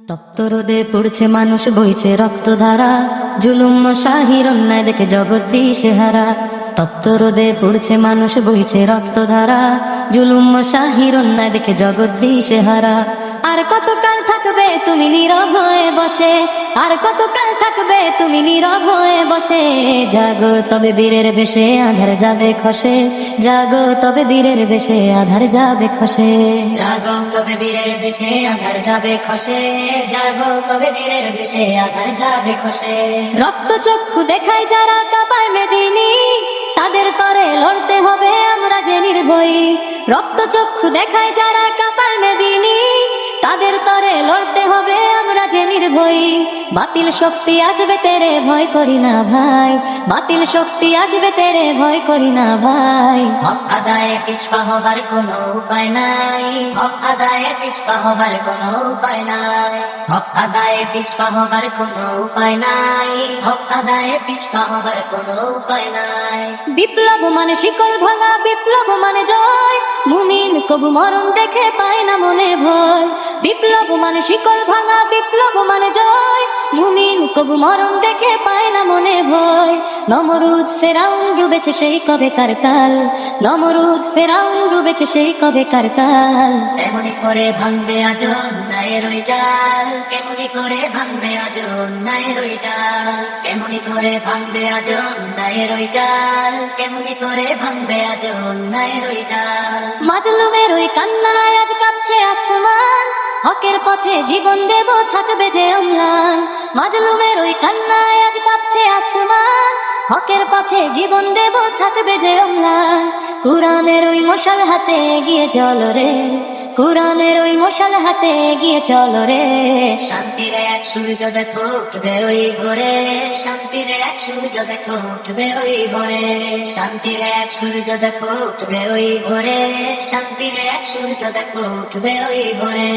তপ্ত রোদে পড়ছে মানুষ, বইছে রক্তধারা, জুলুম শাহির অন্যায় দেখে জগৎ দিশেহারা। তপ্ত রোদে পড়ছে মানুষ, বইছে রক্তধারা, জুলুম শাহির অন্যায় দেখে জগৎ দিশেহারা। আর কতকাল থাকবে তুমি নীরব হয়ে বসে, আর কতকাল থাকবে তুমি নীরব হয়ে বসে। জাগো তবে বীরের বেশে আধার যাবে খসে, জাগো তবে বীরের বেশে আধার যাবে খসে। জাগো তবে বীরের বেশে আধার যাবে খসে, জাগো তবে বীরের বেশে আধার যাবে খসে। রক্ত চক্ষু দেখায় যারা কাঁপায় মেদিনী, তাদের তরে লড়তে হবে আমরা যে নির্ভয়ী। রক্ত চক্ষু দেখায় যারা কাঁপায় মেদিনী, তাদের তরে লড়তে হবে আমরা যে নির্ভয়ী। বাতিল শক্তি আসবে তেরে ভয় করি না ভাই, বাতিল শক্তি আসবে তেরে ভয় করি না ভাই। হক আদায়ে পিছপা হবার কোনো উপায় নাই, হক আদায়ে পিছপা হবার কোনো উপায় নাই, হক আদায়ে পিছপা হবার কোনো উপায় নাই, হক আদায়ে পিছপা হবার কোনো উপায় নাই। বিপ্লব মানে শিকল ভাঙা, বিপ্লব মানে জয়, মুমিন কবু মরণ দেখে পায় না মনে ভয়। বিপ্লব মানে শিকল ভাঙা, বিপ্লব মানে জয়, মুমিন কবু মরণ দেখে পায় না মনে ভয়। নমরুদ ফেরাউন ডুবেছে সেই কবেকার কাল, নমরুদ ফেরাউন ডুবেছে সেই কবেকার কাল। কেমনি করে ভাঙবে আজ অন্যায়ের ওই জাল, কেমনি করে ভাঙবে আজ অন্যায়ের ওই জাল, কেমনি করে ভাঙবে আজ অন্যায়ের ওই জাল, কেমনি করে ভাঙবে আজ অন্যায়ের ওই জাল। মাজলুমের ওই কান্নায় আজ কাঁপছে আসমান, হকের পথে জীবন দেব থাকবে যে অম্লান। মাজলুমের ওই কান্নায় আজ কাঁপছে আসমান, হকের পথে জীবন দেব থাকবে যে অম্লান। কুরআনের ওই মশাল হাতে এগিয়ে চলো রে, কুরআনের ওই মশাল হাতে এগিয়ে চলো রে। শান্তির এক সূর্য দেখো উঠবে ওই ভোরে, শান্তির এক সূর্য দেখো উঠবে ওই ভোরে, শান্তির এক সূর্য দেখো উঠবে ওই ভোরে, শান্তির এক সূর্য দেখো উঠবে ওই ভোরে।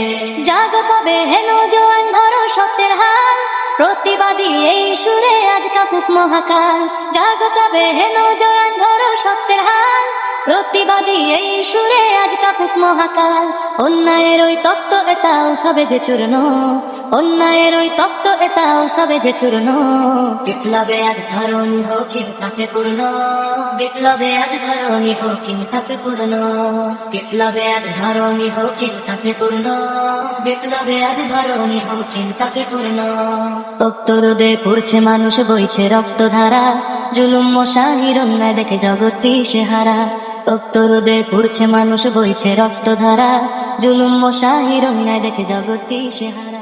জাগো তবে হেন জোয়ান ধরো সত্যের হাল, প্রতিবাদী এই সুরে আজ কাঁপুক মহাকাল। জাগো তবে হেন জোয়ান ধরো সত্যের হাল, প্রতিবাদী এই সুরে আজ কাঁপুক মহাকাল। অন্যায়ের ওই তপ্ত এটাও সবে যে চূর্ণ, অন্যায়ের ওই তপ্ত এটাও সবে যে চূর্ণ। বিপ্লবে আজ ধরণী হোক ইনসাফে পূর্ণ, বিপ্লবে আজ ধরণী হোক ইনসাফে পূর্ণ, বিপ্লবে আজ ধরণী হোক ইনসাফে পূর্ণ, বিপ্লবে আজ ধরণী হোক ইনসাফে পূর্ণ। তপ্ত রোদে পড়ছে মানুষ, বইছে রক্তধারা, জুলুম শাহির অন্যায় দেখে জগৎ দিশেহারা। তপ্ত রোদে পড়ছে মানুষ, বইছে রক্তধারা, জুলুম শাহির অন্যায় দেখে জগৎ দিশেহারা।